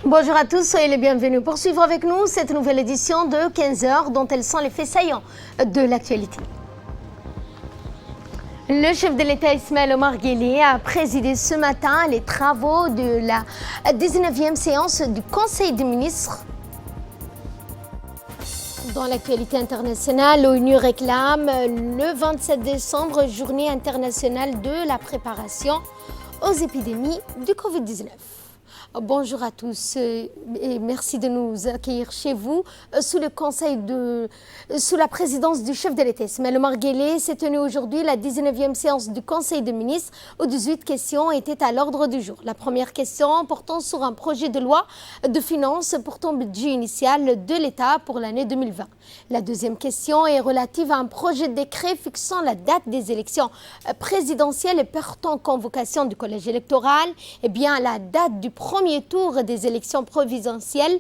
Bonjour à tous, soyez les bienvenus pour suivre avec nous cette nouvelle édition de 15 heures dont elles sont les faits saillants de l'actualité. Le chef de l'État Ismaël Omar Guelleh a présidé ce matin les travaux de la 19e séance du Conseil des ministres. Dans l'actualité internationale, l'ONU réclame le 27 décembre, journée internationale de la préparation aux épidémies du Covid-19. Bonjour à tous et merci de nous accueillir chez vous sous la présidence du chef de l'État Ismaël Omar Guelleh. S'est tenue aujourd'hui la 19e séance du Conseil des ministres où 18 questions étaient à l'ordre du jour. La première question portant sur un projet de loi de finances portant budget initial de l'État pour l'année 2020. La deuxième question est relative à un projet de décret fixant la date des élections présidentielles et portant convocation du collège électoral. Eh bien, la date du premier tour des élections présidentielles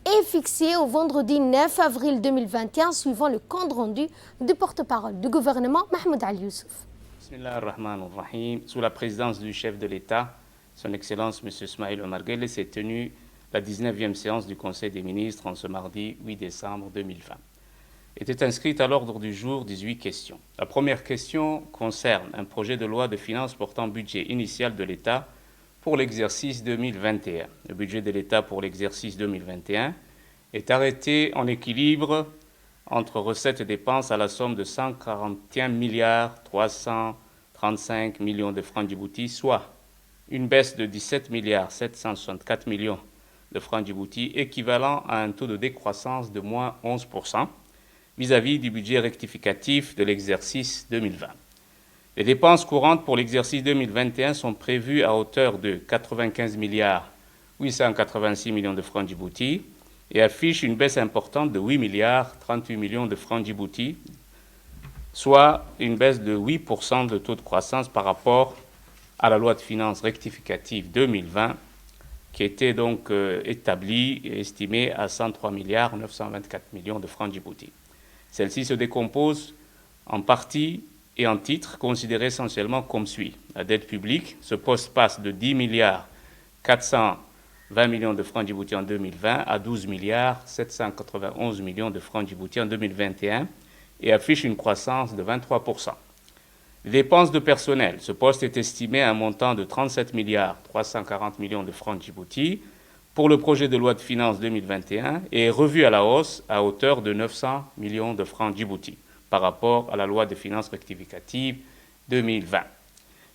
est fixée au vendredi 9 avril 2021, suivant le compte rendu du porte-parole du gouvernement, Mahmoud Ali Youssouf. Bismillah ar-Rahman ar-Rahim. Sous la présidence du chef de l'État, son Excellence M. Ismaël Omar Guelleh, s'est tenue la 19e séance du Conseil des ministres en ce mardi 8 décembre 2020. Étaient inscrites à l'ordre du jour 18 questions. La première question concerne un projet de loi de finances portant budget initial de l'État pour l'exercice 2021. Le budget de l'État pour l'exercice 2021 est arrêté en équilibre entre recettes et dépenses à la somme de 141 milliards 335 millions de francs djibouti, soit une baisse de 17 milliards 764 millions de francs djibouti, équivalent à un taux de décroissance de moins 11% vis-à-vis du budget rectificatif de l'exercice 2020. Les dépenses courantes pour l'exercice 2021 sont prévues à hauteur de 95 milliards 886 millions de francs djibouti et affichent une baisse importante de 8 milliards 38 millions de francs djibouti, soit une baisse de 8% de taux de croissance par rapport à la loi de finances rectificative 2020 qui était donc établie et estimée à 103 milliards 924 millions de francs djibouti. Celle-ci se décompose en partie et en titres considérés essentiellement comme suit. La dette publique, ce poste passe de 10 milliards 420 millions de francs djibouti en 2020 à 12 milliards 791 millions de francs djibouti en 2021 et affiche une croissance de 23%. Les dépenses de personnel, ce poste est estimé à un montant de 37 milliards 340 millions de francs djibouti pour le projet de loi de finances 2021 et est revu à la hausse à hauteur de 900 millions de francs djibouti par rapport à la loi de finances rectificative 2020.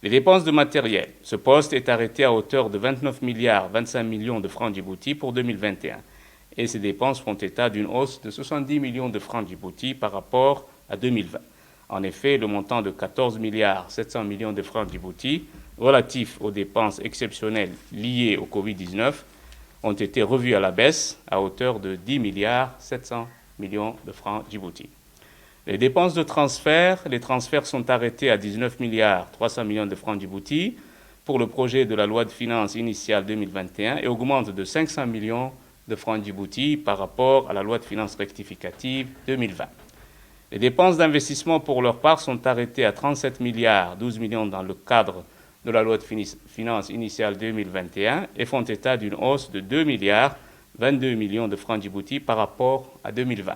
Les dépenses de matériel. Ce poste est arrêté à hauteur de 29 milliards 25 millions de francs djibouti pour 2021 et ces dépenses font état d'une hausse de 70 millions de francs djibouti par rapport à 2020. En effet, le montant de 14 milliards 700 millions de francs djibouti relatif aux dépenses exceptionnelles liées au Covid-19 ont été revus à la baisse à hauteur de 10 milliards 700 millions de francs djibouti. Les dépenses de transfert, les transferts sont arrêtés à 19 milliards 300 millions de francs djibouti pour le projet de la loi de finances initiale 2021 et augmentent de 500 millions de francs djibouti par rapport à la loi de finances rectificative 2020. Les dépenses d'investissement pour leur part sont arrêtées à 37 milliards 12 millions dans le cadre de la loi de finances initiale 2021 et font état d'une hausse de 2 milliards 22 millions de francs djibouti par rapport à 2020.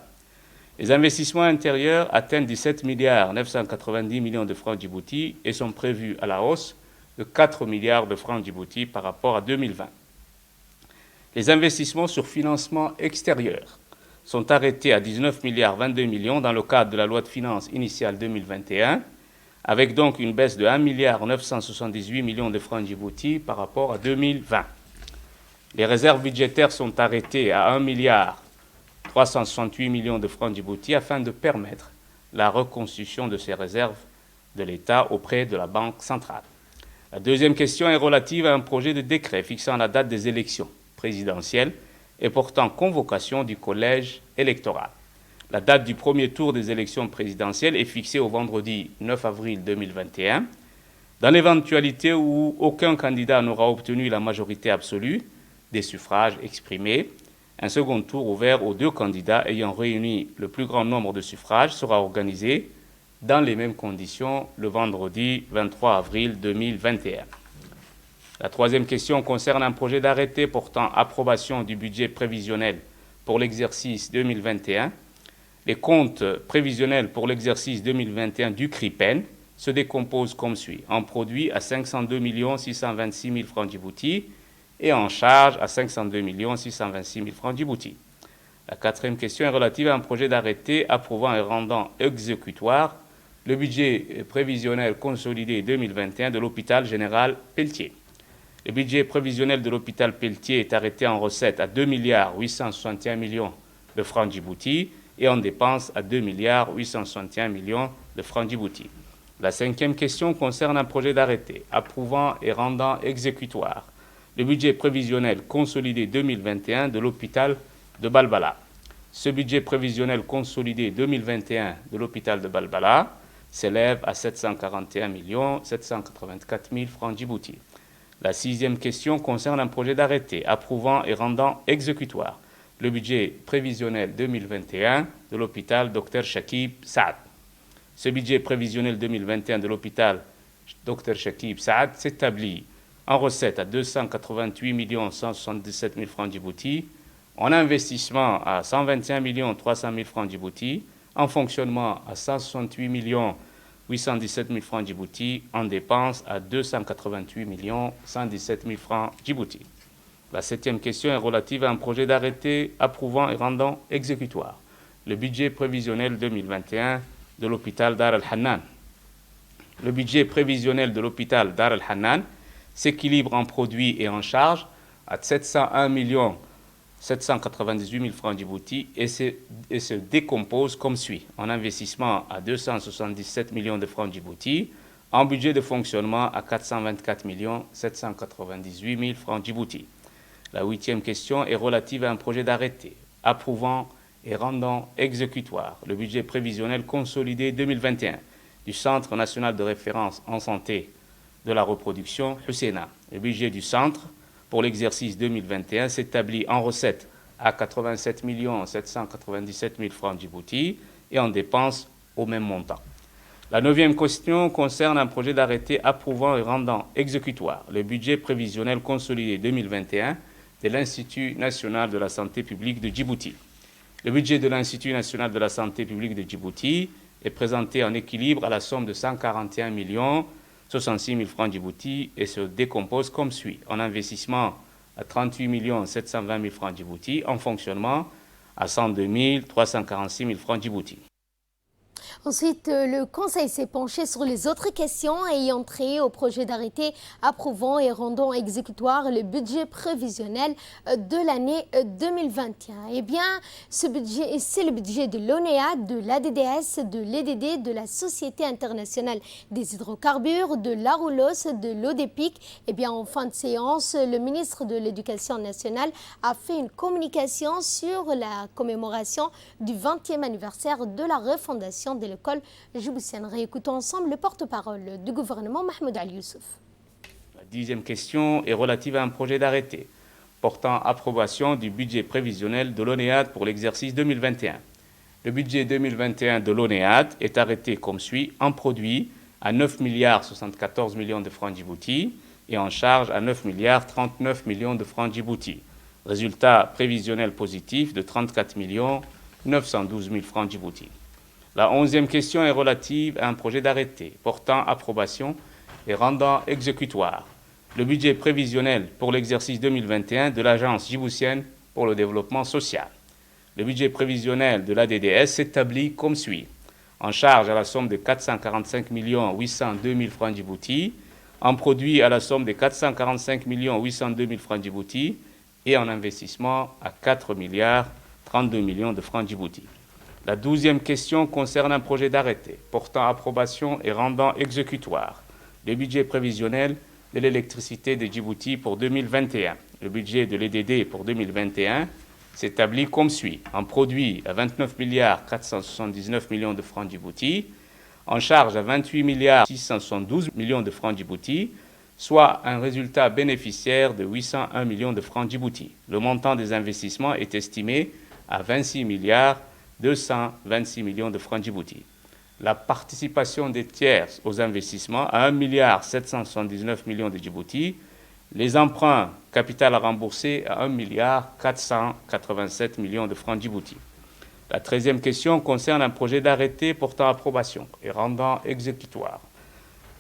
Les investissements intérieurs atteignent 17 milliards 990 millions de francs djibouti et sont prévus à la hausse de 4 milliards de francs djibouti par rapport à 2020. Les investissements sur financement extérieur sont arrêtés à 19 milliards 22 millions dans le cadre de la loi de finances initiale 2021, avec donc une baisse de 1 milliard 978 millions de francs djibouti par rapport à 2020. Les réserves budgétaires sont arrêtées à 1 milliard 368 millions de francs djibouti afin de permettre la reconstitution de ces réserves de l'État auprès de la Banque centrale. La deuxième question est relative à un projet de décret fixant la date des élections présidentielles et portant convocation du collège électoral. La date du premier tour des élections présidentielles est fixée au vendredi 9 avril 2021. Dans l'éventualité où aucun candidat n'aura obtenu la majorité absolue des suffrages exprimés, un second tour ouvert aux deux candidats ayant réuni le plus grand nombre de suffrages sera organisé dans les mêmes conditions le vendredi 23 avril 2021. La troisième question concerne un projet d'arrêté portant approbation du budget prévisionnel pour l'exercice 2021. Les comptes prévisionnels pour l'exercice 2021 du CRIPEN se décomposent comme suit. En produit à 502 626 000 francs Djibouti et en charge à 502 626 000 francs Djibouti. La quatrième question est relative à un projet d'arrêté approuvant et rendant exécutoire le budget prévisionnel consolidé 2021 de l'hôpital général Pelletier. Le budget prévisionnel de l'hôpital Pelletier est arrêté en recettes à 2 861 millions de francs Djibouti et en dépenses à 2 861 millions de francs Djibouti. La cinquième question concerne un projet d'arrêté approuvant et rendant exécutoire le budget prévisionnel consolidé 2021 de l'hôpital de Balbala. Ce budget prévisionnel consolidé 2021 de l'hôpital de Balbala s'élève à 741 784 000 francs Djibouti. La sixième question concerne un projet d'arrêté approuvant et rendant exécutoire le budget prévisionnel 2021 de l'hôpital Dr Shakib Saad. Ce budget prévisionnel 2021 de l'hôpital Dr Shakib Saad s'établit en recettes à 288 177 000 francs Djibouti, en investissement à 121 300 000 francs Djibouti, en fonctionnement à 168 817 000 francs Djibouti, en dépenses à 288 117 000 francs Djibouti. La septième question est relative à un projet d'arrêté approuvant et rendant exécutoire le budget prévisionnel 2021 de l'hôpital Dar al-Hannan. Le budget prévisionnel de l'hôpital Dar al-Hannan s'équilibre en produits et en charges à 701 798 000 francs Djibouti et se décompose comme suit. En investissement à 277 millions de francs Djibouti, en budget de fonctionnement à 424 798 000 francs Djibouti. La huitième question est relative à un projet d'arrêté approuvant et rendant exécutoire le budget prévisionnel consolidé 2021 du Centre national de référence en santé de la reproduction, Husseina. Le budget du centre pour l'exercice 2021 s'établit en recettes à 87 797 000 francs Djibouti et en dépenses au même montant. La neuvième question concerne un projet d'arrêté approuvant et rendant exécutoire le budget prévisionnel consolidé 2021 de l'Institut national de la santé publique de Djibouti. Le budget de l'Institut national de la santé publique de Djibouti est présenté en équilibre à la somme de 141 66 000 francs Djibouti et se décompose comme suit. En investissement à 38 720 000 francs Djibouti, en fonctionnement à 102 346 000 francs Djibouti. Ensuite, le Conseil s'est penché sur les autres questions ayant trait au projet d'arrêté approuvant et rendant exécutoire le budget prévisionnel de l'année 2021. Eh bien, ce budget, c'est le budget de l'ONEA, de l'ADDS, de l'EDD, de la Société internationale des hydrocarbures, de l'ARULOS, de l'ODEPIC. Eh bien, en fin de séance, le ministre de l'Éducation nationale a fait une communication sur la commémoration du 20e anniversaire de la refondation de l'école djiboutienne. Réécoutons ensemble le porte-parole du gouvernement, Mahmoud Ali Youssouf. La dixième question est relative à un projet d'arrêté portant approbation du budget prévisionnel de l'ONEAD pour l'exercice 2021. Le budget 2021 de l'ONEAD est arrêté comme suit: en produit à 9 74 millions de francs Djibouti et en charge à 9 39 millions de francs Djibouti. Résultat prévisionnel positif de 34 912 000 francs Djibouti. La 11e question est relative à un projet d'arrêté portant approbation et rendant exécutoire le budget prévisionnel pour l'exercice 2021 de l'Agence djiboutienne pour le développement social. Le budget prévisionnel de l'ADDS s'établit comme suit: en charge à la somme de 445 802 000 francs Djibouti, en produit à la somme de 445 802 000 francs Djibouti et en investissement à 4 32 millions de francs Djibouti. La 12e question concerne un projet d'arrêté portant approbation et rendant exécutoire le budget prévisionnel de l'électricité de Djibouti pour 2021. Le budget de l'EDD pour 2021 s'établit comme suit: en produit à 29 479 millions de francs Djibouti, en charge à 28 672 millions de francs Djibouti, soit un résultat bénéficiaire de 801 millions de francs Djibouti. Le montant des investissements est estimé à 26 226 millions de francs Djibouti. La participation des tiers aux investissements à 1 779 millions de Djibouti Les emprunts capital à rembourser à 1 milliard 487 millions de francs Djibouti. La 13e question concerne un projet d'arrêté portant approbation et rendant exécutoire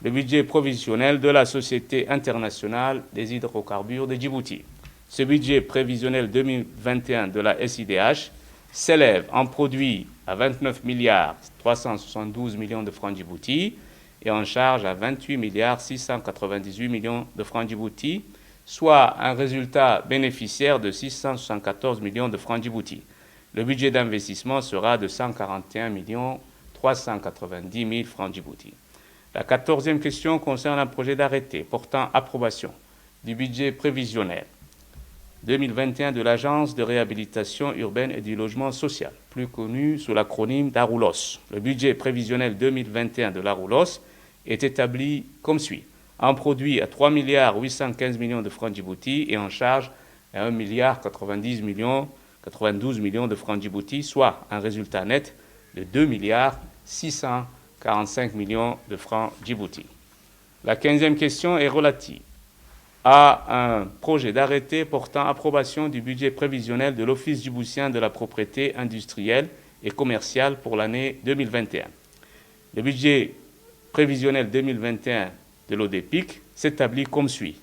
le budget provisionnel de la Société internationale des hydrocarbures de Djibouti. Ce budget prévisionnel 2021 de la SIDH s'élève en produit à 29 milliards 372 millions de francs Djibouti et en charge à 28 milliards 698 millions de francs Djibouti, soit un résultat bénéficiaire de 674 millions de francs Djibouti. Le budget d'investissement sera de 141 390 000 francs Djibouti. La 14e question concerne un projet d'arrêté portant approbation du budget prévisionnel 2021 de l'Agence de réhabilitation urbaine et du logement social, plus connu sous l'acronyme d'ARULOS. Le budget prévisionnel 2021 de l'ARULOS est établi comme suit. En produit à 3 milliards 815 millions de francs Djibouti et en charge à 1 milliard 92 millions de francs Djibouti, soit un résultat net de 2 milliards 645 millions de francs Djibouti. La 15e question est relative à un projet d'arrêté portant approbation du budget prévisionnel de l'Office djiboutien de la propriété industrielle et commerciale pour l'année 2021. Le budget prévisionnel 2021 de l'ODEPIC s'établit comme suit.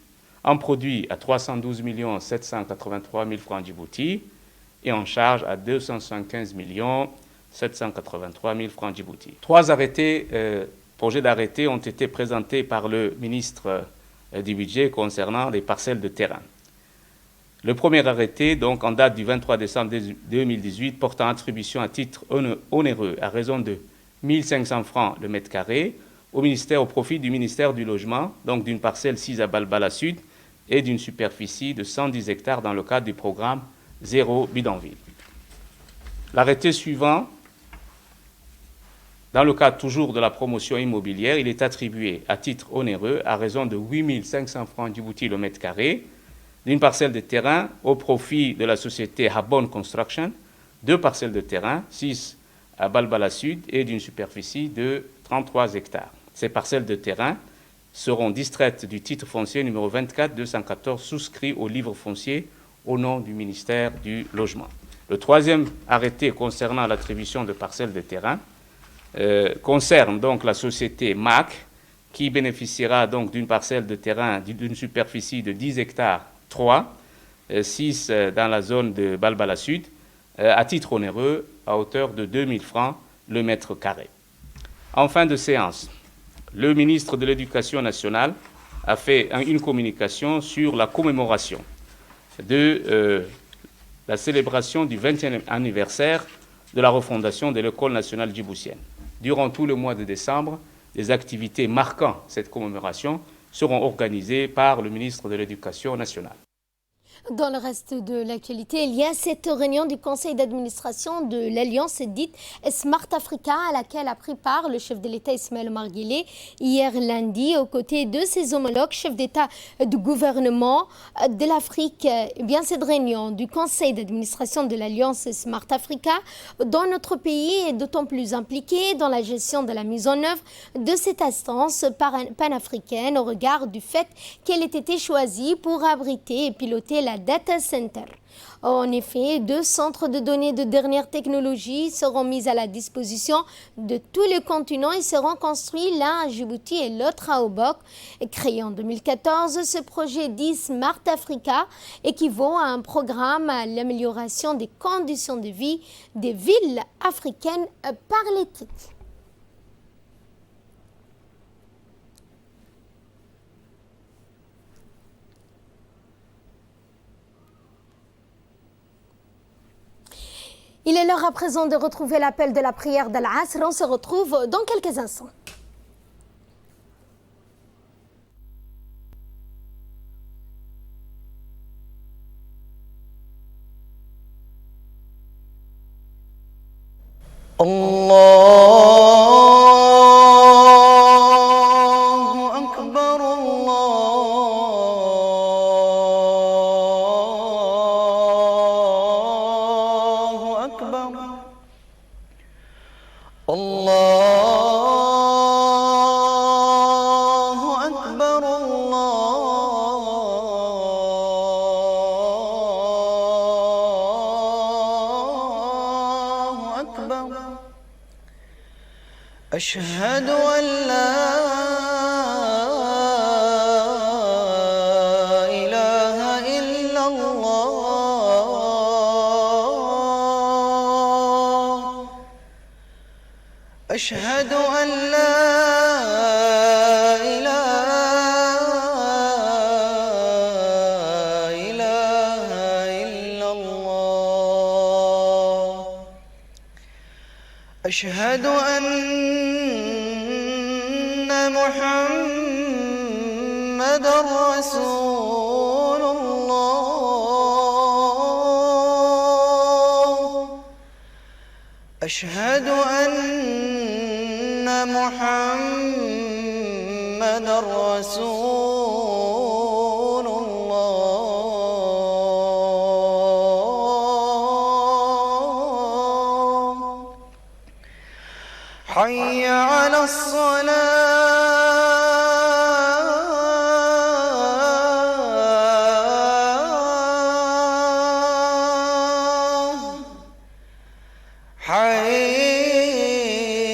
En produit à 312 783 000 francs Djibouti et en charge à 275 783 000 francs Djibouti. Trois projets d'arrêté ont été présentés par le ministre du budget concernant les parcelles de terrain. Le premier arrêté, donc en date du 23 décembre 2018, portant attribution à titre onéreux à raison de 1 500 francs le mètre carré au profit du ministère du Logement, donc d'une parcelle 6 à Balbala Sud et d'une superficie de 110 hectares dans le cadre du programme Zéro Bidonville. L'arrêté suivant, dans le cadre toujours de la promotion immobilière, il est attribué à titre onéreux à raison de 8 500 francs Djibouti le mètre carré d'une parcelle de terrain au profit de la société Habon Construction, 2 parcelles de terrain, 6 à Balbala Sud et d'une superficie de 33 hectares. Ces parcelles de terrain seront distraites du titre foncier numéro 24-214 souscrit au livre foncier au nom du ministère du Logement. Le troisième arrêté concernant l'attribution de parcelles de terrain concerne donc la société MAC qui bénéficiera donc d'une parcelle de terrain d'une superficie de 10 hectares 3, 6 dans la zone de Balbala Sud, à titre onéreux à hauteur de 2 000 francs le mètre carré. En fin de séance, le ministre de l'Éducation nationale a fait une communication sur la commémoration de la célébration du 20e anniversaire de la refondation de l'École nationale djiboutienne. Durant tout le mois de décembre, des activités marquant cette commémoration seront organisées par le ministre de l'Éducation nationale. Dans le reste de l'actualité, il y a cette réunion du conseil d'administration de l'Alliance dite Smart Africa à laquelle a pris part le chef de l'État Ismaël Omar Guelleh hier lundi aux côtés de ses homologues chefs d'État du gouvernement de l'Afrique. Eh bien, cette réunion du conseil d'administration de l'Alliance Smart Africa dans notre pays est d'autant plus impliquée dans la gestion de la mise en œuvre de cette instance panafricaine au regard du fait qu'elle ait été choisie pour abriter et piloter la Data Center. En effet, 2 centres de données de dernière technologie seront mis à la disposition de tous les continents et seront construits l'un à Djibouti et l'autre à Obok. Créé en 2014, ce projet dit Smart Africa équivaut à un programme à l'amélioration des conditions de vie des villes africaines par l'éthique. Il est l'heure à présent de retrouver l'appel de la prière d'Al-Asr. On se retrouve dans quelques instants. أشهد أن لا إله إلا الله أشهد أن لا إله إلا الله أشهد أن محمد رسول الله أشهد أن محمد رسول الله حي على الصلاة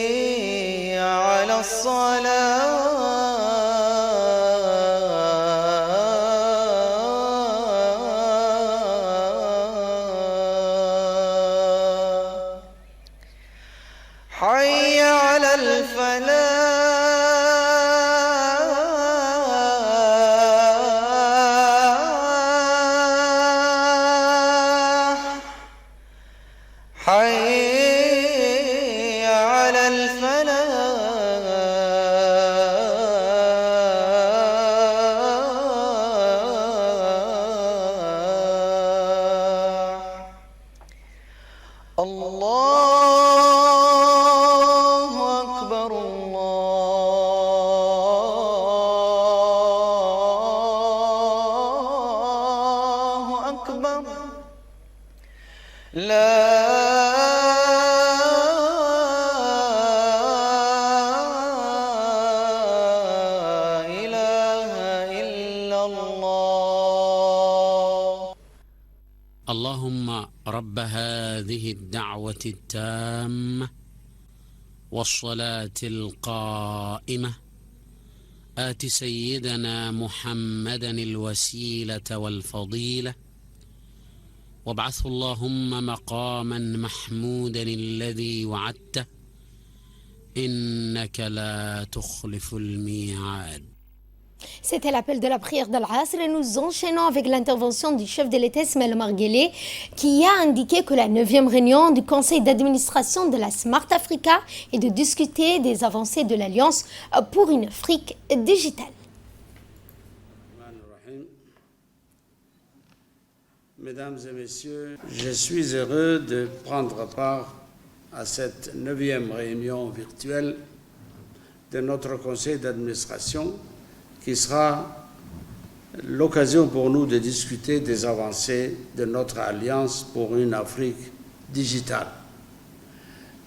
حي على الصلاة حي على الفلاح حي على الفلاح الله أكبر الله أكبر لا إله إلا الله اللهم رب هذه الدعوة التامة والصلاة القائمة آت سيدنا محمدا الوسيلة والفضيلة وابعثه اللهم مقاما محمودا الذي وعدته إنك لا تخلف الميعاد. C'était l'appel de la prière d'Al-Asr et nous enchaînons avec l'intervention du chef de l'État Ismaël Omar Guelleh qui a indiqué que la 9e réunion du conseil d'administration de la Smart Africa est de discuter des avancées de l'Alliance pour une Afrique digitale. Mesdames et messieurs, je suis heureux de prendre part à cette 9e réunion virtuelle de notre conseil d'administration qui sera l'occasion pour nous de discuter des avancées de notre alliance pour une Afrique digitale.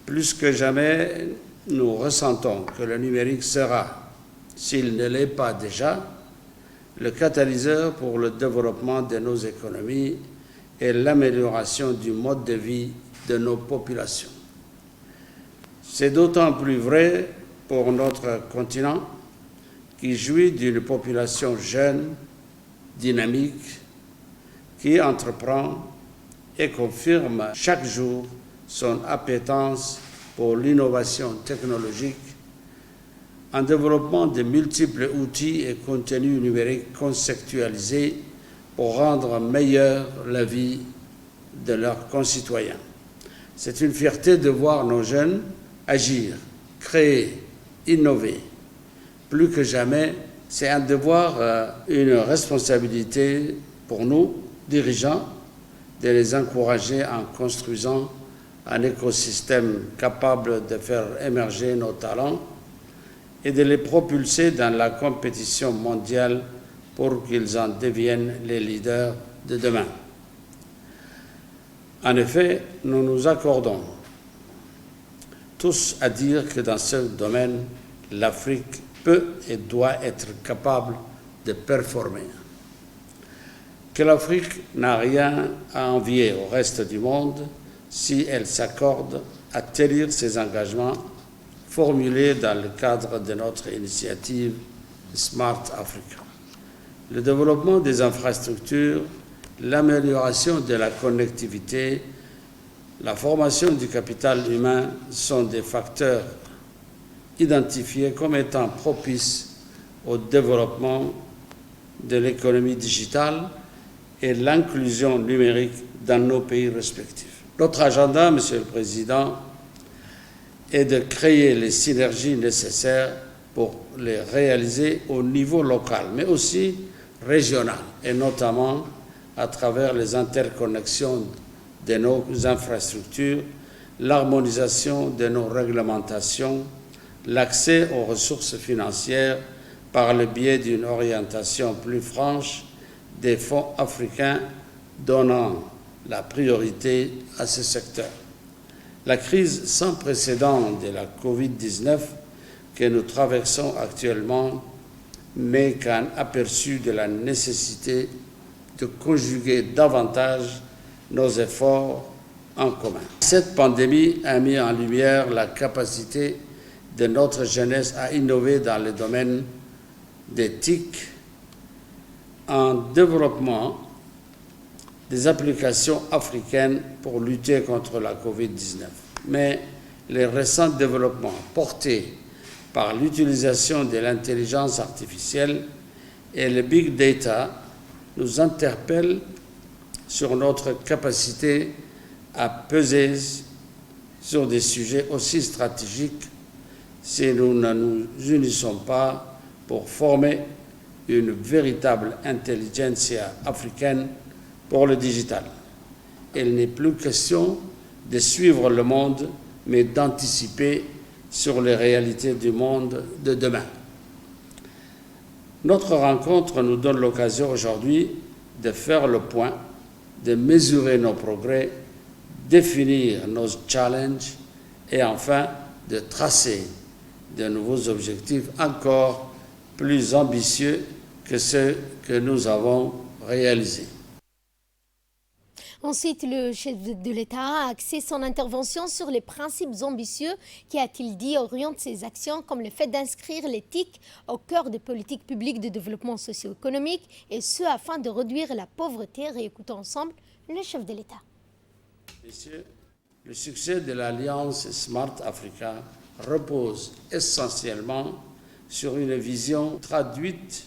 Plus que jamais, nous ressentons que le numérique sera, s'il ne l'est pas déjà, le catalyseur pour le développement de nos économies et l'amélioration du mode de vie de nos populations. C'est d'autant plus vrai pour notre continent qui jouit d'une population jeune, dynamique, qui entreprend et confirme chaque jour son appétence pour l'innovation technologique en développant de multiples outils et contenus numériques conceptualisés pour rendre meilleure la vie de leurs concitoyens. C'est une fierté de voir nos jeunes agir, créer, innover. Plus que jamais, c'est un devoir, une responsabilité pour nous, dirigeants, de les encourager en construisant un écosystème capable de faire émerger nos talents et de les propulser dans la compétition mondiale pour qu'ils en deviennent les leaders de demain. En effet, nous nous accordons tous à dire que dans ce domaine, l'Afrique peut et doit être capable de performer. Que l'Afrique n'a rien à envier au reste du monde si elle s'accorde à tenir ses engagements formulées dans le cadre de notre initiative Smart Africa. Le développement des infrastructures, l'amélioration de la connectivité, la formation du capital humain sont des facteurs identifiés comme étant propices au développement de l'économie digitale et l'inclusion numérique dans nos pays respectifs. Notre agenda, Monsieur le Président, est de créer les synergies nécessaires pour les réaliser au niveau local, mais aussi régional, et notamment à travers les interconnexions de nos infrastructures, l'harmonisation de nos réglementations, l'accès aux ressources financières par le biais d'une orientation plus franche des fonds africains donnant la priorité à ce secteur. La crise sans précédent de la Covid-19 que nous traversons actuellement n'est qu'un aperçu de la nécessité de conjuguer davantage nos efforts en commun. Cette pandémie a mis en lumière la capacité de notre jeunesse à innover dans le domaine des TIC en développement des applications africaines pour lutter contre la Covid-19. Mais les récents développements portés par l'utilisation de l'intelligence artificielle et le big data nous interpellent sur notre capacité à peser sur des sujets aussi stratégiques si nous ne nous unissons pas pour former une véritable intelligentsia africaine pour le digital. Il n'est plus question de suivre le monde, mais d'anticiper sur les réalités du monde de demain. Notre rencontre nous donne l'occasion aujourd'hui de faire le point, de mesurer nos progrès, définir nos challenges et enfin de tracer de nouveaux objectifs encore plus ambitieux que ceux que nous avons réalisés. Ensuite, le chef de l'État a axé son intervention sur les principes ambitieux qui, a-t-il dit, orientent ses actions, comme le fait d'inscrire l'éthique au cœur des politiques publiques de développement socio-économique, et ce, afin de réduire la pauvreté. Réécoutons ensemble le chef de l'État. Messieurs, le succès de l'Alliance Smart Africa repose essentiellement sur une vision traduite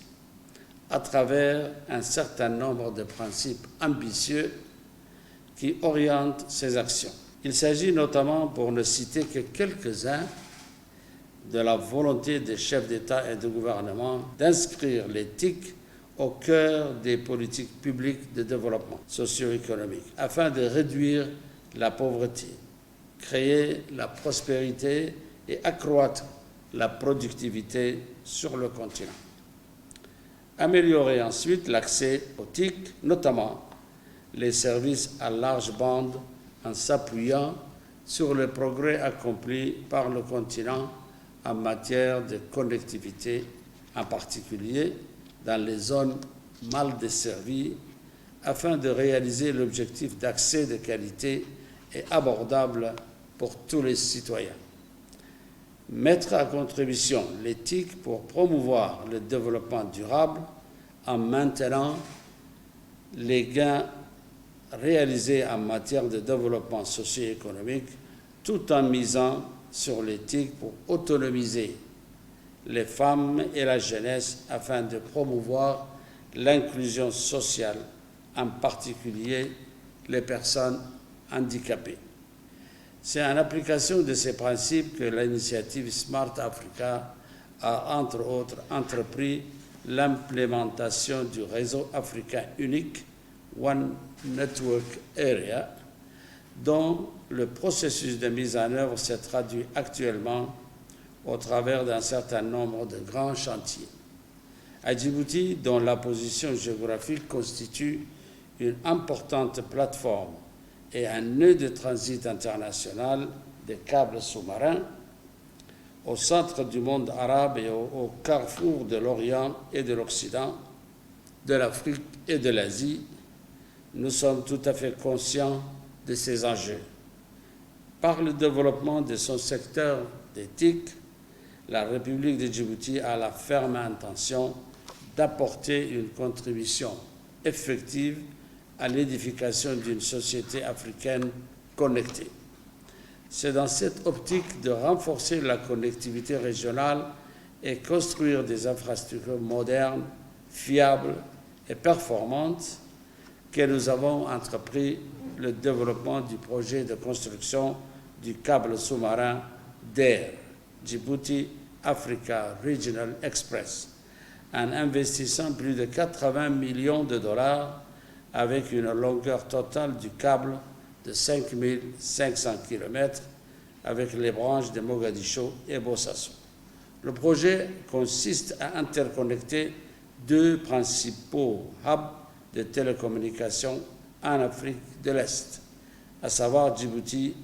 à travers un certain nombre de principes ambitieux qui orientent ses actions. Il s'agit notamment, pour ne citer que quelques-uns, de la volonté des chefs d'État et de gouvernement d'inscrire l'éthique au cœur des politiques publiques de développement socio-économique, afin de réduire la pauvreté, créer la prospérité et accroître la productivité sur le continent. Améliorer ensuite l'accès aux TIC, notamment les services à large bande, en s'appuyant sur les progrès accomplis par le continent en matière de connectivité, en particulier dans les zones mal desservies, afin de réaliser l'objectif d'accès de qualité et abordable pour tous les citoyens. Mettre à contribution l'éthique pour promouvoir le développement durable en maintenant les gains réalisés en matière de développement socio-économique, tout en misant sur l'éthique pour autonomiser les femmes et la jeunesse afin de promouvoir l'inclusion sociale, en particulier les personnes handicapées. C'est en application de ces principes que l'initiative Smart Africa a, entre autres, entrepris l'implémentation du réseau africain unique, One Network Area, dont le processus de mise en œuvre se traduit actuellement au travers d'un certain nombre de grands chantiers. À Djibouti, dont la position géographique constitue une importante plateforme et un nœud de transit international des câbles sous-marins, au centre du monde arabe et au carrefour de l'Orient et de l'Occident, de l'Afrique et de l'Asie, nous sommes tout à fait conscients de ces enjeux. Par le développement de son secteur d'éthique, la République de Djibouti a la ferme intention d'apporter une contribution effective à l'édification d'une société africaine connectée. C'est dans cette optique de renforcer la connectivité régionale et construire des infrastructures modernes, fiables et performantes que nous avons entrepris le développement du projet de construction du câble sous-marin DAIR, Djibouti Africa Regional Express, en investissant plus de 80 millions de dollars avec une longueur totale du câble de 5500 km avec les branches de Mogadiscio et Bosaso. Le projet consiste à interconnecter deux principaux hubs de télécommunications en Afrique de l'Est, à savoir Djibouti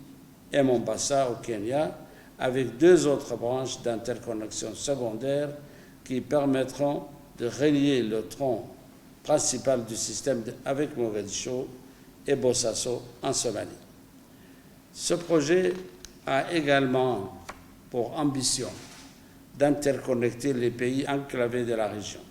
et Mombasa au Kenya, avec deux autres branches d'interconnexion secondaire qui permettront de relier le tronc principal du système avec Mogadiscio et Bosaso en Somalie. Ce projet a également pour ambition d'interconnecter les pays enclavés de la région.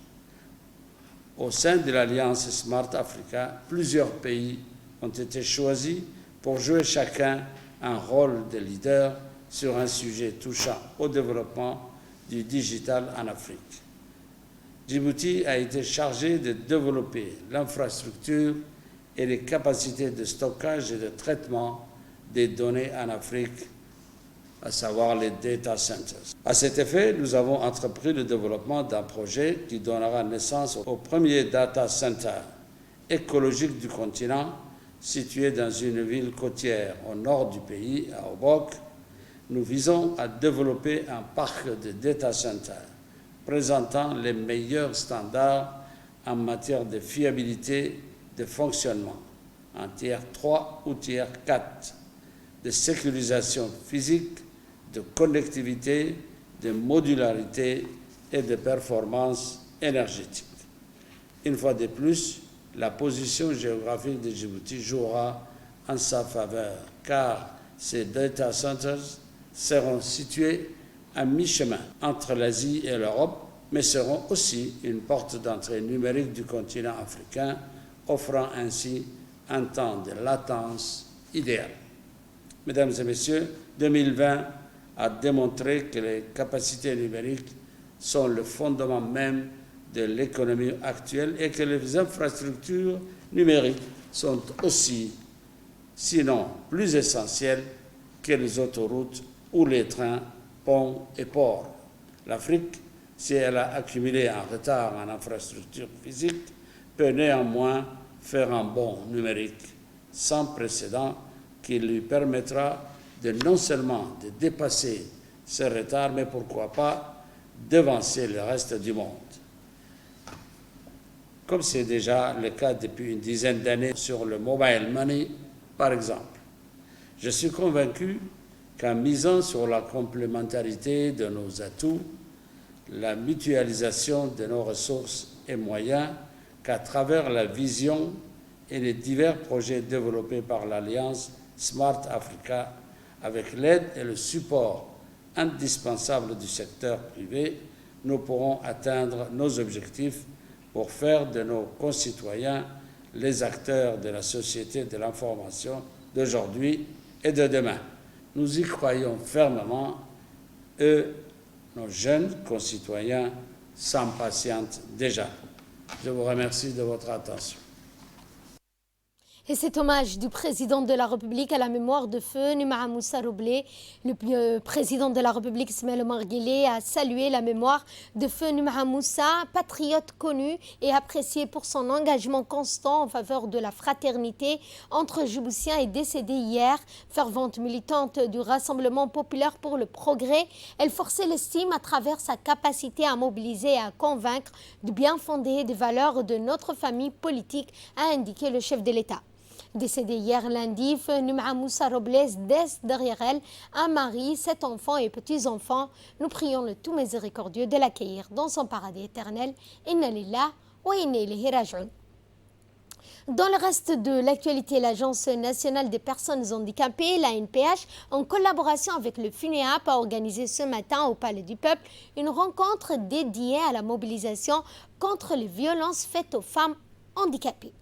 Au sein de l'Alliance Smart Africa, plusieurs pays ont été choisis pour jouer chacun un rôle de leader sur un sujet touchant au développement du digital en Afrique. Djibouti a été chargé de développer l'infrastructure et les capacités de stockage et de traitement des données en Afrique, à savoir les data centers. À cet effet, nous avons entrepris le développement d'un projet qui donnera naissance au premier data center écologique du continent, situé dans une ville côtière au nord du pays, à Obok. Nous visons à développer un parc de data centers présentant les meilleurs standards en matière de fiabilité de fonctionnement, en tiers 3 ou tiers 4, de sécurisation physique, de connectivité, de modularité et de performance énergétique. Une fois de plus, la position géographique de Djibouti jouera en sa faveur, car ces data centers seront situés à mi-chemin entre l'Asie et l'Europe, mais seront aussi une porte d'entrée numérique du continent africain, offrant ainsi un temps de latence idéal. Mesdames et messieurs, 2020 a démontré que les capacités numériques sont le fondement même de l'économie actuelle et que les infrastructures numériques sont aussi, sinon plus essentielles que les autoroutes ou les trains, ponts et ports. L'Afrique, si elle a accumulé un retard en infrastructure physique, peut néanmoins faire un bond numérique sans précédent qui lui permettra de non seulement de dépasser ce retard, mais pourquoi pas devancer le reste du monde. Comme c'est déjà le cas depuis une dizaine d'années sur le mobile money, par exemple. Je suis convaincu qu'en misant sur la complémentarité de nos atouts, la mutualisation de nos ressources et moyens, qu'à travers la vision et les divers projets développés par l'Alliance Smart Africa, avec l'aide et le support indispensable du secteur privé, nous pourrons atteindre nos objectifs pour faire de nos concitoyens les acteurs de la société de l'information d'aujourd'hui et de demain. Nous y croyons fermement. Eux, nos jeunes concitoyens, s'impatientent déjà. Je vous remercie de votre attention. Et cet hommage du président de la République à la mémoire de feu Numa Moussa Roblé, le président de la République Ismaël Omar Guelleh a salué la mémoire de feu Numa Moussa, patriote connu et apprécié pour son engagement constant en faveur de la fraternité entre Djiboutiens, et décédée hier. Fervente militante du Rassemblement populaire pour le progrès, elle forçait l'estime à travers sa capacité à mobiliser et à convaincre du bien fondé des valeurs de notre famille politique, a indiqué le chef de l'État. Décédée hier lundi, Numa Moussa Roblé laisse derrière elle un mari, 7 enfants et petits-enfants. Nous prions le tout miséricordieux de l'accueillir dans son paradis éternel. Inna lillah wa inna ilayhi raj'un. Dans le reste de l'actualité, l'Agence nationale des personnes handicapées, l'ANPH, en collaboration avec le FUNEAP, a organisé ce matin au Palais du Peuple une rencontre dédiée à la mobilisation contre les violences faites aux femmes handicapées.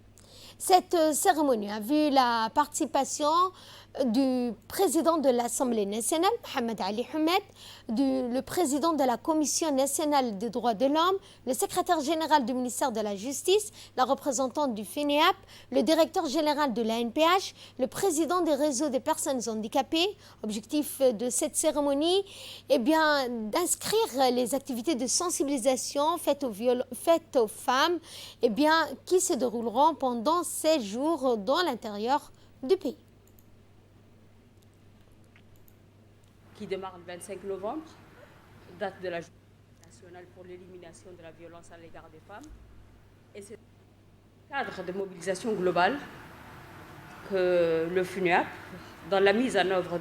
Cette cérémonie a vu la participation du président de l'Assemblée nationale, Mohamed Ali Houmed, le président de la Commission nationale des droits de l'homme, le secrétaire général du ministère de la Justice, la représentante du FUNEAP, le directeur général de l'ANPH, le président des réseaux des personnes handicapées. Objectif de cette cérémonie, d'inscrire les activités de sensibilisation faites aux femmes, qui se dérouleront pendant 16 jours dans l'intérieur du pays. Qui démarre le 25 novembre, date de la Journée nationale pour l'élimination de la violence à l'égard des femmes. Et c'est dans le cadre de mobilisation globale que le FUNEAP, dans la mise en œuvre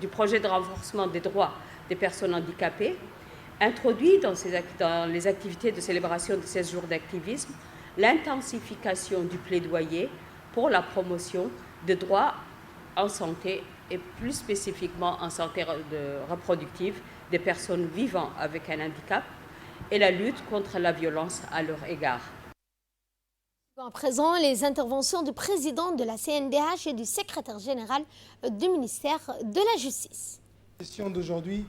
du projet de renforcement des droits des personnes handicapées, introduit dans les activités de célébration de 16 jours d'activisme l'intensification du plaidoyer pour la promotion des droits en santé et plus spécifiquement en santé reproductive des personnes vivant avec un handicap et la lutte contre la violence à leur égard. À présent, les interventions du président de la CNDH et du secrétaire général du ministère de la Justice. La question d'aujourd'hui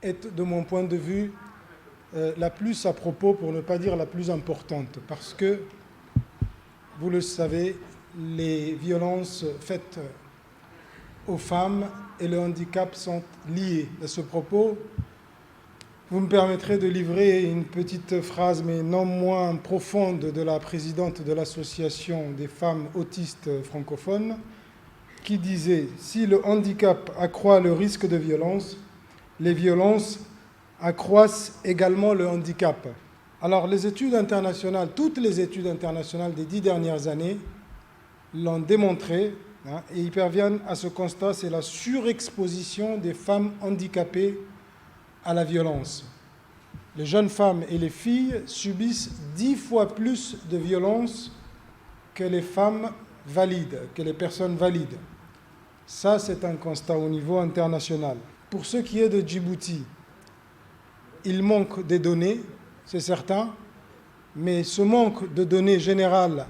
est, de mon point de vue, la plus à propos, pour ne pas dire la plus importante, parce que, vous le savez, les violences faites aux femmes et le handicap sont liés. À ce propos, vous me permettrez de livrer une petite phrase, mais non moins profonde, de la présidente de l'Association des femmes autistes francophones, qui disait « Si le handicap accroît le risque de violence, les violences accroissent également le handicap ». Alors les études internationales, toutes les études internationales des 10 dernières années l'ont démontré, et ils parviennent à ce constat, c'est la surexposition des femmes handicapées à la violence. Les jeunes femmes et les filles subissent 10 fois plus de violence que les femmes valides, que les personnes valides. Ça, c'est un constat au niveau international. Pour ce qui est de Djibouti, il manque des données, c'est certain, mais ce manque de données générales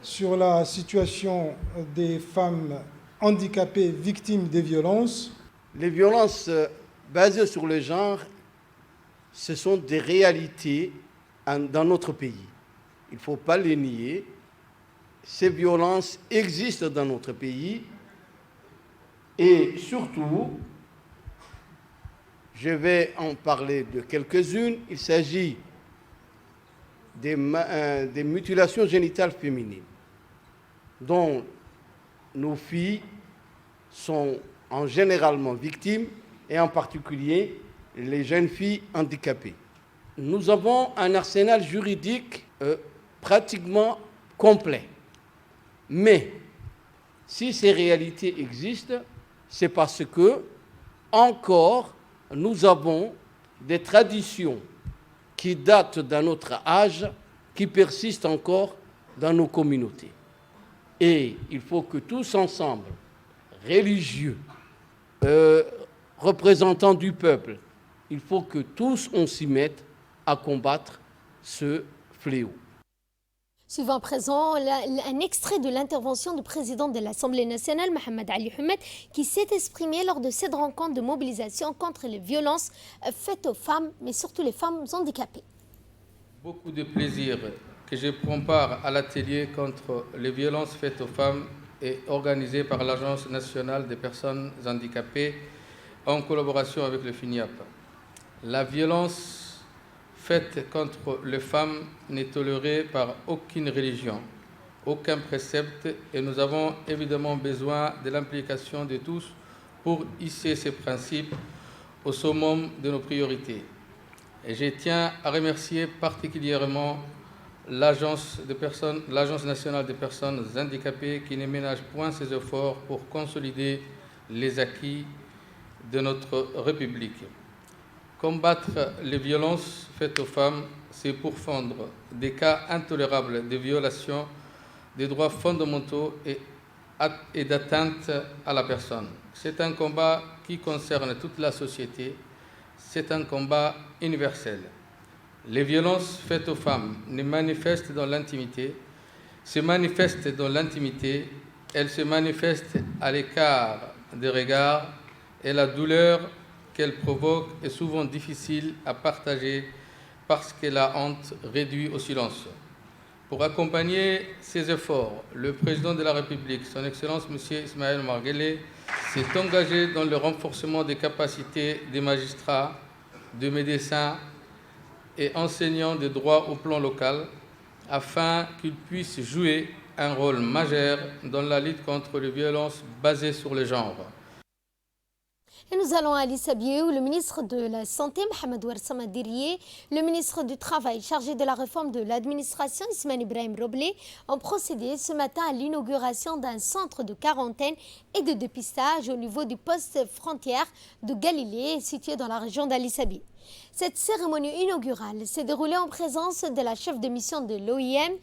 sur la situation des femmes handicapées victimes des violences. Les violences basées sur le genre, ce sont des réalités dans notre pays. Il ne faut pas les nier. Ces violences existent dans notre pays et surtout, je vais en parler de quelques-unes. Il s'agit des mutilations génitales féminines, dont nos filles sont généralement victimes, et en particulier les jeunes filles handicapées. Nous avons un arsenal juridique pratiquement complet. Mais si ces réalités existent, c'est parce que, encore, nous avons des traditions qui datent d'un autre âge, qui persistent encore dans nos communautés. Et il faut que tous ensemble, religieux, représentants du peuple, il faut que tous on s'y mette à combattre ce fléau. Suivant à présent un extrait de l'intervention du président de l'Assemblée nationale, Mohamed Ali Houmed, qui s'est exprimé lors de cette rencontre de mobilisation contre les violences faites aux femmes, mais surtout les femmes handicapées. Beaucoup de plaisir que je prends part à l'atelier contre les violences faites aux femmes et organisé par l'Agence nationale des personnes handicapées en collaboration avec le FUNEAP. La violence faite contre les femmes n'est tolérée par aucune religion, aucun précepte, et nous avons évidemment besoin de l'implication de tous pour hisser ces principes au summum de nos priorités. Et je tiens à remercier particulièrement l'Agence nationale des personnes handicapées qui ne ménage point ses efforts pour consolider les acquis de notre République. Combattre les violences faites aux femmes, c'est pourfendre des cas intolérables de violations des droits fondamentaux et d'atteinte à la personne. C'est un combat qui concerne toute la société. C'est un combat universel. Les violences faites aux femmes se manifestent dans l'intimité. Elles se manifestent à l'écart des regards et la douleur qu'elles provoquent est souvent difficile à partager parce que la honte réduit au silence. Pour accompagner ces efforts, le président de la République, son Excellence M. Ismaël Omar Guelleh, s'est engagé dans le renforcement des capacités des magistrats, de médecins et enseignants de droit au plan local afin qu'ils puissent jouer un rôle majeur dans la lutte contre les violences basées sur le genre. Et nous allons à Lissabié où le ministre de la Santé, Mohamed Ouarsama Dirié, le ministre du Travail chargé de la réforme de l'administration, Ismaël Ibrahim Roblé, ont procédé ce matin à l'inauguration d'un centre de quarantaine et de dépistage au niveau du poste frontière de Galilée, situé dans la région d'Alissabié. Cette cérémonie inaugurale s'est déroulée en présence de la chef de mission de l'OIM,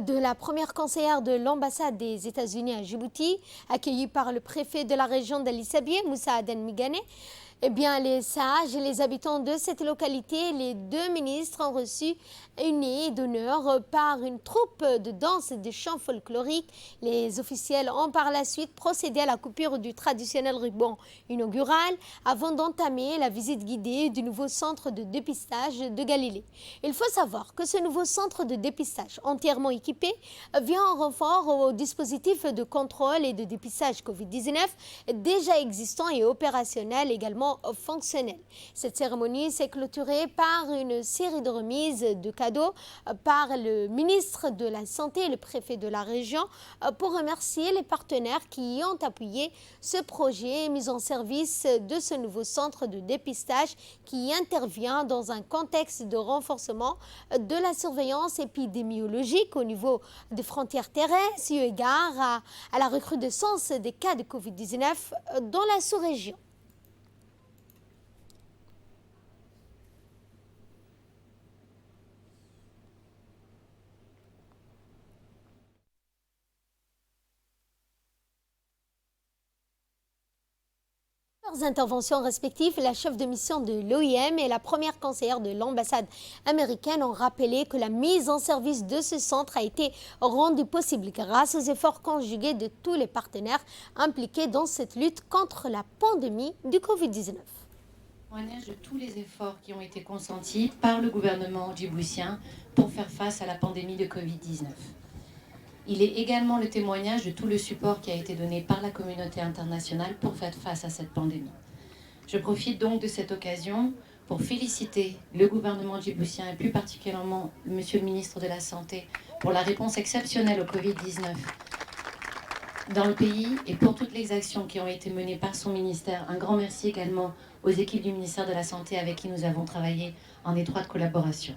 de la première conseillère de l'ambassade des États-Unis à Djibouti, accueillie par le préfet de la région d'Alissabié, Moussa Aden Migane. Eh bien, les sages et les habitants de cette localité, les deux ministres ont reçu une haie d'honneur par une troupe de danse et de chants folkloriques. Les officiels ont par la suite procédé à la coupure du traditionnel ruban inaugural avant d'entamer la visite guidée du nouveau centre de dépistage de Galilée. Il faut savoir que ce nouveau centre de dépistage entièrement équipé vient en renfort au dispositif de contrôle et de dépistage Covid-19 déjà existant et opérationnel également fonctionnel. Cette cérémonie s'est clôturée par une série de remises de cadeaux par le ministre de la Santé et le préfet de la région pour remercier les partenaires qui ont appuyé ce projet mis en service de ce nouveau centre de dépistage qui intervient dans un contexte de renforcement de la surveillance épidémiologique au niveau des frontières terrestres eu égard à la recrudescence des cas de Covid-19 dans la sous-région. Leurs interventions respectives, la chef de mission de l'OIM et la première conseillère de l'ambassade américaine ont rappelé que la mise en service de ce centre a été rendue possible grâce aux efforts conjugués de tous les partenaires impliqués dans cette lutte contre la pandémie du Covid-19. Témoignage de tous les efforts qui ont été consentis par le gouvernement djiboutien pour faire face à la pandémie de Covid-19. Il est également le témoignage de tout le support qui a été donné par la communauté internationale pour faire face à cette pandémie. Je profite donc de cette occasion pour féliciter le gouvernement djiboutien et plus particulièrement Monsieur le ministre de la Santé pour la réponse exceptionnelle au Covid-19 dans le pays et pour toutes les actions qui ont été menées par son ministère. Un grand merci également aux équipes du ministère de la Santé avec qui nous avons travaillé en étroite collaboration.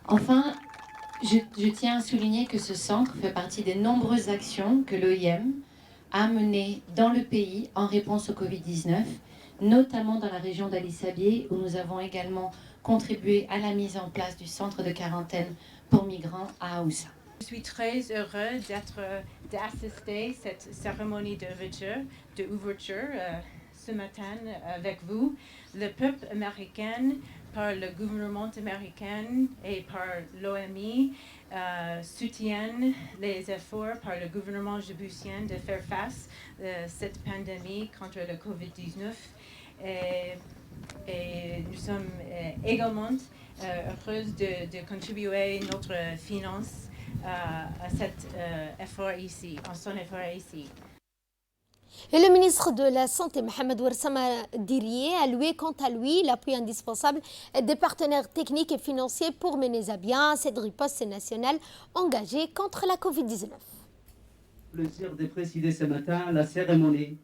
Enfin, je tiens à souligner que ce centre fait partie des nombreuses actions que l'OIM a menées dans le pays en réponse au Covid-19, notamment dans la région d'Alissabié, où nous avons également contribué à la mise en place du centre de quarantaine pour migrants à Aoussa. Je suis très heureux d'assister à cette cérémonie d'ouverture ce matin avec vous. Le peuple américain, par le gouvernement américain et par l'OMI, soutiennent les efforts par le gouvernement djiboutien de faire face à cette pandémie contre le Covid-19. Et nous sommes également heureuses de contribuer notre finance à cet effort ici, en son effort ici. Et le ministre de la Santé, Mohamed Ouarsama Dirié, a loué quant à lui l'appui indispensable des partenaires techniques et financiers pour mener à bien cette riposte nationale engagée contre la Covid-19. Le plaisir de présider ce matin la cérémonie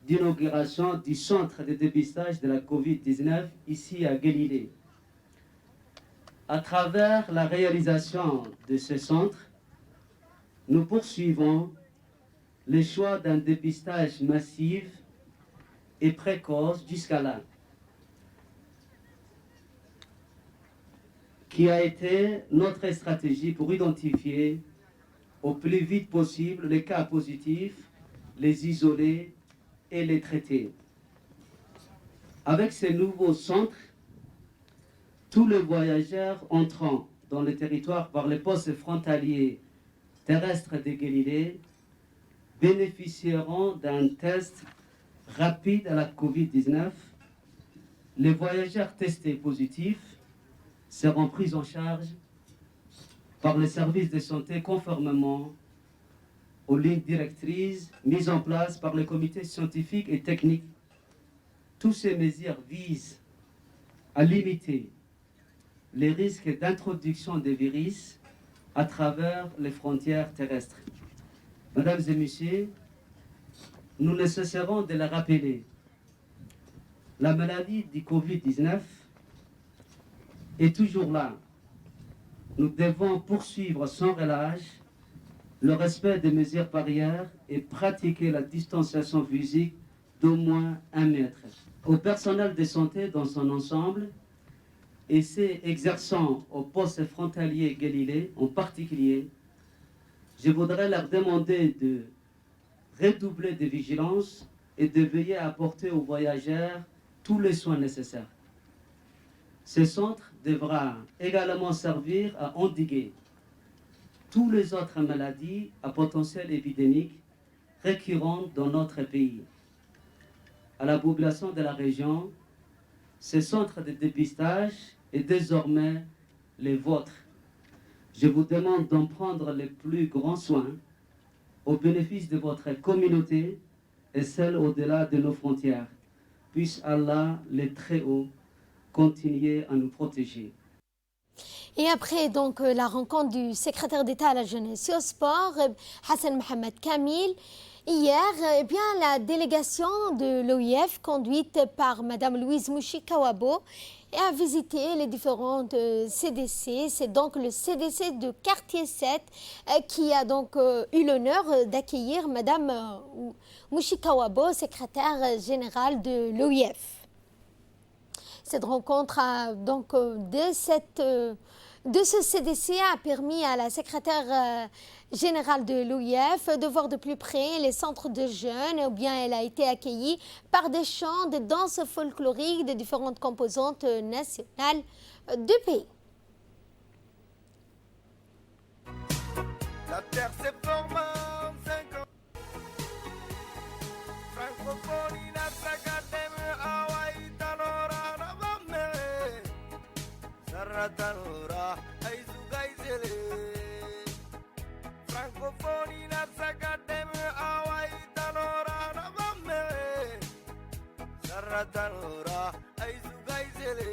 d'inauguration du centre de dépistage de la Covid-19 ici à Galilée. À travers la réalisation de ce centre, nous poursuivons le choix d'un dépistage massif et précoce jusqu'à là. qui a été notre stratégie pour identifier au plus vite possible les cas positifs, les isoler et les traiter. Avec ces nouveaux centres, tous les voyageurs entrant dans le territoire par les postes frontaliers terrestres de Guélilée bénéficieront d'un test rapide à la Covid-19. Les voyageurs testés positifs seront pris en charge par les services de santé conformément aux lignes directrices mises en place par le comité scientifique et technique. Toutes ces mesures visent à limiter les risques d'introduction des virus à travers les frontières terrestres. Mesdames et messieurs, nous ne cesserons de le rappeler. La maladie du Covid-19 est toujours là. Nous devons poursuivre sans relâche le respect des mesures barrières et pratiquer la distanciation physique d'au moins 1 mètre. Au personnel de santé dans son ensemble et ceux exerçant au poste frontalier Guélilée en particulier, je voudrais leur demander de redoubler de vigilance et de veiller à apporter aux voyageurs tous les soins nécessaires. Ce centre devra également servir à endiguer toutes les autres maladies à potentiel épidémique récurrentes dans notre pays. À la population de la région, ce centre de dépistage est désormais le vôtre. Je vous demande d'en prendre les plus grands soins au bénéfice de votre communauté et celle au-delà de nos frontières. Puisse Allah, le Très-Haut, continuer à nous protéger. Et après donc la rencontre du secrétaire d'État à la jeunesse et au sport, Hassan Mohamed Kamil, hier, la délégation de l'OIF conduite par Mme Louise Mouchi-Kawabo a visité les différentes CDC. C'est donc le CDC de Quartier 7 qui a donc eu l'honneur d'accueillir Mme Mouchi-Kawabo, secrétaire générale de l'OIF. Cette rencontre de ce CDC a permis à la secrétaire générale de l'OIF de voir de plus près les centres de jeunes. Ou bien elle a été accueillie par des chants, des danses folkloriques de différentes composantes nationales du pays. La terre s'est formée en 5 ans. Francophonie n'a s'académie Hawaii Tanora Navame. Saratanora Aizugaizele. Francophonie n'a s'académie Hawaii Tanora Navame. Saratanora Aizugaizele.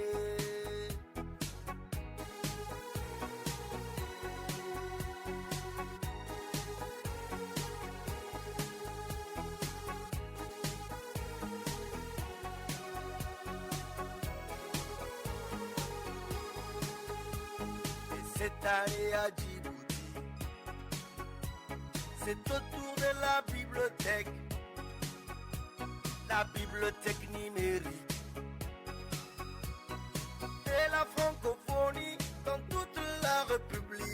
Cette année à Djibouti, c'est au tour de la bibliothèque numérique, et la francophonie dans toute la République.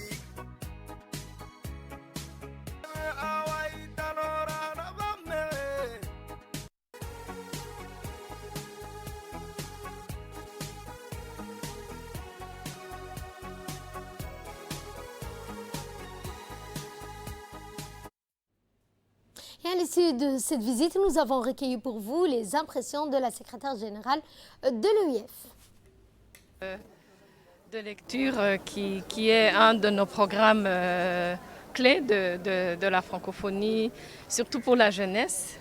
Et à l'issue de cette visite, nous avons recueilli pour vous les impressions de la secrétaire générale de l'OIF. De lecture qui est un de nos programmes clés de la francophonie, surtout pour la jeunesse,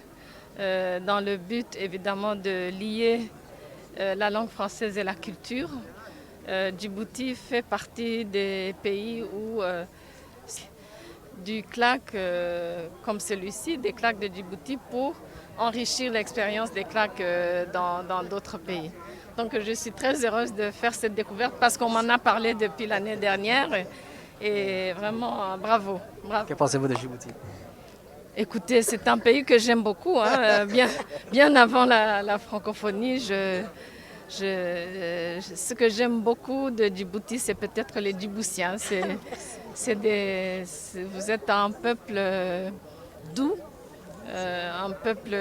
dans le but évidemment de lier la langue française et la culture. Djibouti fait partie des pays où du CLAC comme celui-ci, des CLAC de Djibouti, pour enrichir l'expérience des CLAC dans d'autres pays. Donc je suis très heureuse de faire cette découverte parce qu'on m'en a parlé depuis l'année dernière et vraiment bravo. Que pensez-vous de Djibouti? Écoutez, c'est un pays que j'aime beaucoup, hein. Bien avant la francophonie, Ce que j'aime beaucoup de Djibouti, c'est peut-être les Djiboutiens. Vous êtes un peuple doux, un peuple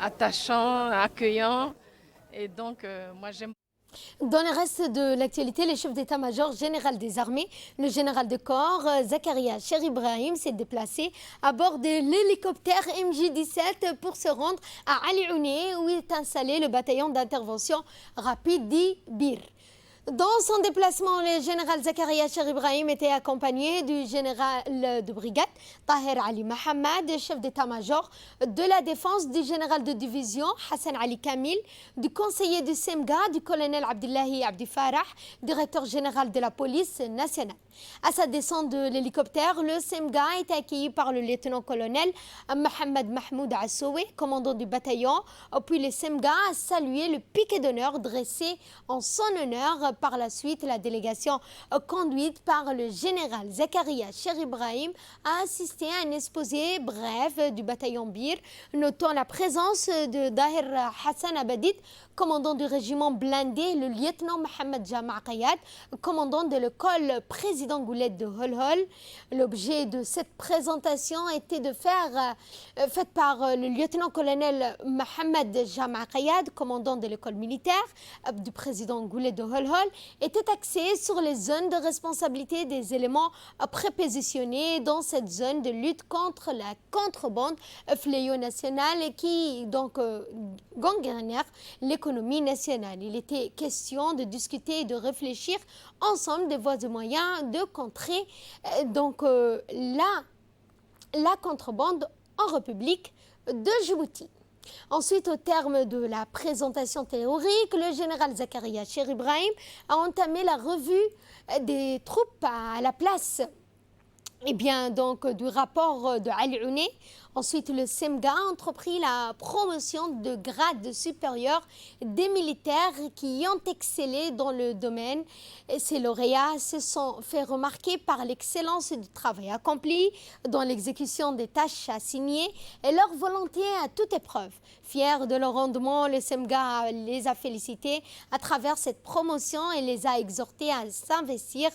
attachant, accueillant. Et donc, moi, j'aime. Dans le reste de l'actualité, le chef d'état-major général des armées, le général de corps Zakaria Cheribrahim, s'est déplacé à bord de l'hélicoptère MJ-17 pour se rendre à Ali Ouneh, où est installé le bataillon d'intervention rapide d'Ibir. Dans son déplacement, le général Zakaria Cheribrahim était accompagné du général de brigade Tahir Ali Mohamed, chef d'état-major de la défense, du général de division Hassan Ali Kamil, du conseiller du SEMGA, du colonel Abdullahi Abdi Farah, directeur général de la police nationale. À sa descente de l'hélicoptère, le SEMGA a été accueilli par le lieutenant-colonel Mohamed Mahmoud Assoué, commandant du bataillon. Puis le SEMGA a salué le piquet d'honneur dressé en son honneur. Par la suite, la délégation conduite par le général Zakaria Cheribrahim a assisté à un exposé bref du bataillon Bir, notant la présence de Dahir Hassan Abadid, commandant du régiment blindé, le lieutenant Mohamed Jama' Kayad, commandant de l'école président Gouled de Holhol. L'objet de cette présentation était faite par le lieutenant-colonel Mohamed Jama' Kayad, commandant de l'école militaire du président Gouled de Holhol, était axée sur les zones de responsabilité des éléments prépositionnés dans cette zone de lutte contre la contrebande, fléau national qui gangrène l'économie nationale. Il était question de discuter et de réfléchir ensemble des voies et moyens de contrer la contrebande en République de Djibouti. Ensuite, au terme de la présentation théorique, le général Zakaria Cheribrahim a entamé la revue des troupes à la place du rapport de Ali Ouneh. Ensuite, le SEMGA a entrepris la promotion de grades supérieurs des militaires qui ont excellé dans le domaine. Et ces lauréats se sont fait remarquer par l'excellence du travail accompli dans l'exécution des tâches assignées et leur volonté à toute épreuve. Fiers de leur rendement, le SEMGA les a félicités à travers cette promotion et les a exhortés à s'investir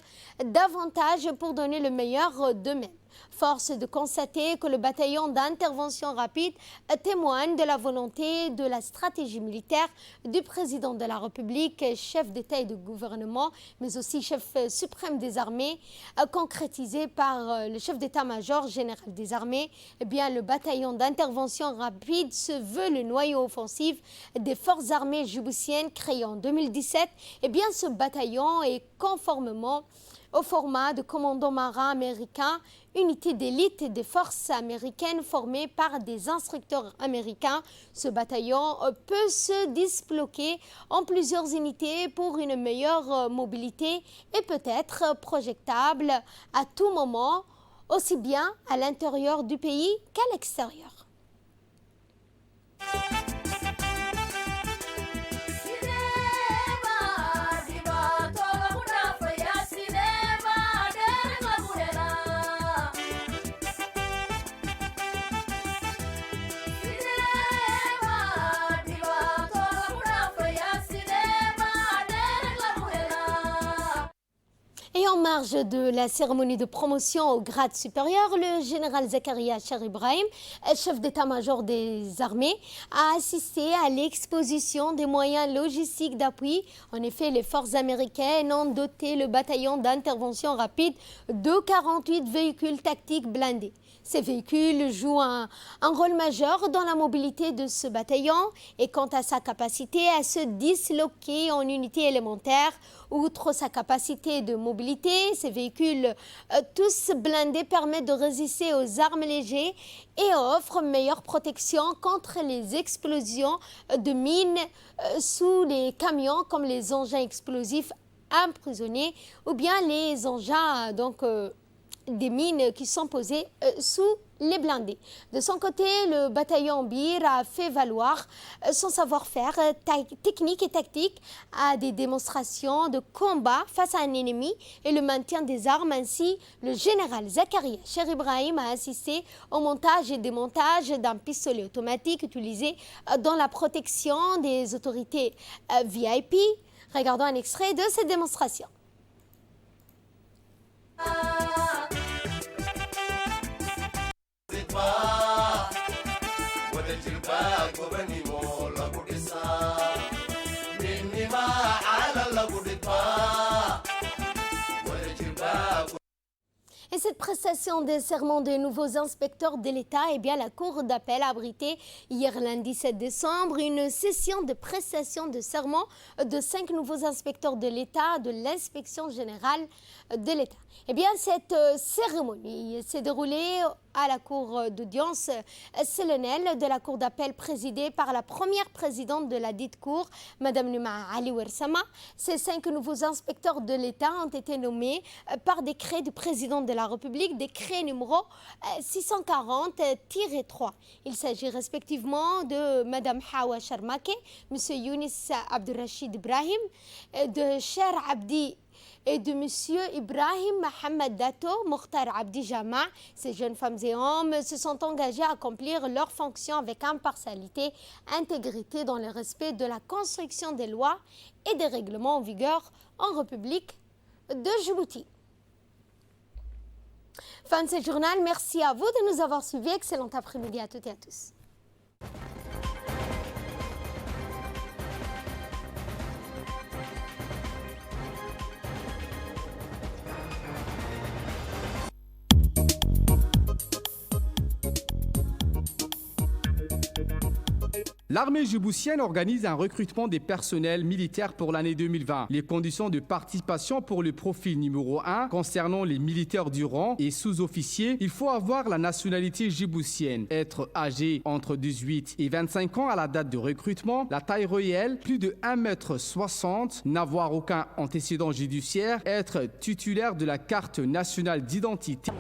davantage pour donner le meilleur d'eux-mêmes. Force de constater que le bataillon d'intervention rapide témoigne de la volonté de la stratégie militaire du président de la République, chef d'État et de gouvernement, mais aussi chef suprême des armées, concrétisée par le chef d'état-major général des armées. Le bataillon d'intervention rapide se veut le noyau offensif des forces armées djiboutiennes créées en 2017. Ce bataillon est conformément au format de commando marin américain, unité d'élite des forces américaines formée par des instructeurs américains. Ce bataillon peut se disloquer en plusieurs unités pour une meilleure mobilité et peut être projectable à tout moment, aussi bien à l'intérieur du pays qu'à l'extérieur. Et en marge de la cérémonie de promotion au grade supérieur, le général Zakaria Cheribrahim, chef d'état-major des armées, a assisté à l'exposition des moyens logistiques d'appui. En effet, les forces américaines ont doté le bataillon d'intervention rapide de 48 véhicules tactiques blindés. Ces véhicules jouent un rôle majeur dans la mobilité de ce bataillon et quant à sa capacité à se disloquer en unités élémentaires. Outre sa capacité de mobilité, ces véhicules tous blindés permettent de résister aux armes légères et offrent meilleure protection contre les explosions de mines sous les camions comme les engins explosifs emprisonnés ou bien les engins des mines qui sont posées sous les blindés. De son côté, le bataillon Bir a fait valoir son savoir-faire technique et tactique à des démonstrations de combat face à un ennemi et le maintien des armes. Ainsi, le général Zakaria Cher Ibrahim a assisté au montage et démontage d'un pistolet automatique utilisé dans la protection des autorités VIP. Regardons un extrait de cette démonstration. Et cette prestation des serments des nouveaux inspecteurs de l'État, eh bien, la Cour d'appel a abrité hier lundi 7 décembre une session de prestation de serment de 5 nouveaux inspecteurs de l'État de l'Inspection générale de l'État. Eh bien, cette cérémonie s'est déroulée à la cour d'audience solennelle de la cour d'appel présidée par la première présidente de la dite cour, Mme Numa Ali Wersama. Ces 5 nouveaux inspecteurs de l'État ont été nommés par décret du président de la République, décret numéro 640-3. Il s'agit respectivement de Mme Hawa Sharmake, M. Younis Abdurrachid Ibrahim, de Cher Abdi et de M. Ibrahim Mohamed Dato, Mokhtar Abdi Jama. Ces jeunes femmes et hommes se sont engagés à accomplir leurs fonctions avec impartialité, intégrité dans le respect de la construction des lois et des règlements en vigueur en République de Djibouti. Fin de ce journal, merci à vous de nous avoir suivis. Excellent après-midi à toutes et à tous. L'armée djiboutienne organise un recrutement des personnels militaires pour l'année 2020. Les conditions de participation pour le profil numéro 1 concernant les militaires du rang et sous-officiers, il faut avoir la nationalité djiboutienne, être âgé entre 18 et 25 ans à la date de recrutement, la taille réelle plus de 1,60 m, n'avoir aucun antécédent judiciaire, être titulaire de la carte nationale d'identité.